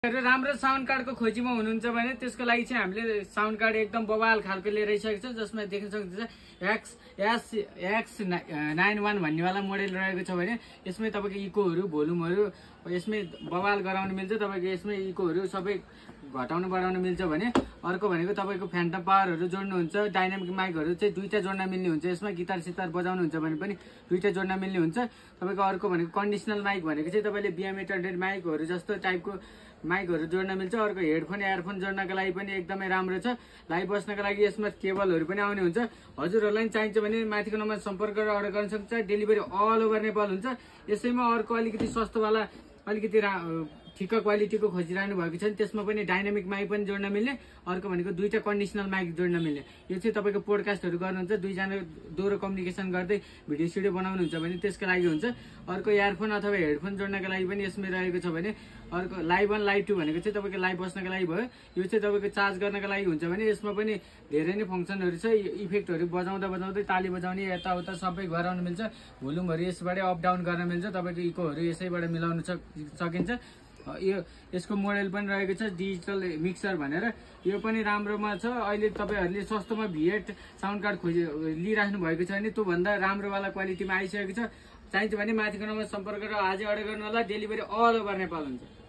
राम्रो साउन्ड कार्डको खोजीमा हुनुहुन्छ भने त्यसको लागि चाहिँ हामीले साउन्ड कार्ड एकदम बवाल खालको लिएर आइसकेको छ, जसमा देख्न सक्नुहुन्छ X91 भन्नेवाला मोडल रहेको छ भने यसमै तपाईँको इकोहरू भोल्युमहरू यसमै बवाल गराउन मिल्छ। तपाईँको यसमै इकोहरू सबै घटाउन बढाउन मिल्छ भने अर्को भनेको तपाईँको फ्यान्टम पावरहरू जोड्नुहुन्छ। डाइनामिक माइकहरू चाहिँ दुईटा जोड्न मिल्ने हुन्छ। यसमा गिटार सितार बजाउनुहुन्छ भने पनि दुईटा जोड्न मिल्ने हुन्छ। तपाईँको अर्को भनेको कन्डिसनल माइक भनेको चाहिँ तपाईँले BM800 माइकहरू जस्तो टाइपको माइकहरू जोड्न मिल्छ। अर्को हेडफोन एयरफोन जोड्नका लागि पनि एकदमै राम्रो छ। लाइभ बस्नका लागि यसमा केबलहरू पनि आउने हुन्छ। हजुरहरूलाई चाहिन्छ भने माथिको नम्बरमा सम्पर्क गरेर अर्डर गर्न सक्छ। डेलिभरी अल ओभर नेपाल हुन्छ। यसैमा अर्को अलिकति सस्तोवाला अलिकति ठिक्क क्वालिटीको खोजिरहनु भएको छ भने त्यसमा पनि डाइनामिक माइक पनि जोड्न मिल्ने, अर्को भनेको दुईटा कन्डिसनल माइक जोड्न मिल्ने। यो चाहिँ तपाईँको पोडकास्टहरू गर्नुहुन्छ, दुईजना दोहोरो कम्युनिकेसन गर्दै भिडियो सिडियो बनाउनुहुन्छ भने त्यसको लागि हुन्छ। अर्को इयरफोन अथवा हेडफोन जोड्नका लागि पनि यसमै रहेको छ भने अर्को लाइभ 1 लाइभ 2 भनेको चाहिँ तपाईँको लाइभ बस्नका लागि भयो। यो चाहिँ तपाईँको चार्ज गर्नका लागि हुन्छ भने यसमा पनि धेरै नै फङ्सनहरू छ। इफेक्टहरू बजाउँदै ताली बजाउने यताउता सबै गराउन मिल्छ। भोल्युमहरू यसबाट अप डाउन गर्न मिल्छ। तपाईँको इकोहरू यसैबाट मिलाउन सकिन्छ। यसको मोडल पनि रहेको छ डिजिटल मिक्सर भनेर। यो पनि राम्रोमा छ। अहिले तपाईँहरूले सस्तोमा V8 साउन्ड कार्ड लिइराख्नु भएको छ भने त्योभन्दा राम्रोवाला क्वालिटीमा आइसकेको छ। चाहिन्छ भने माथिको नम्बरमा सम्पर्क गरेर आजै अर्डर गर्नु होला। डेलिभरी अल ओभर नेपाल हुन्छ।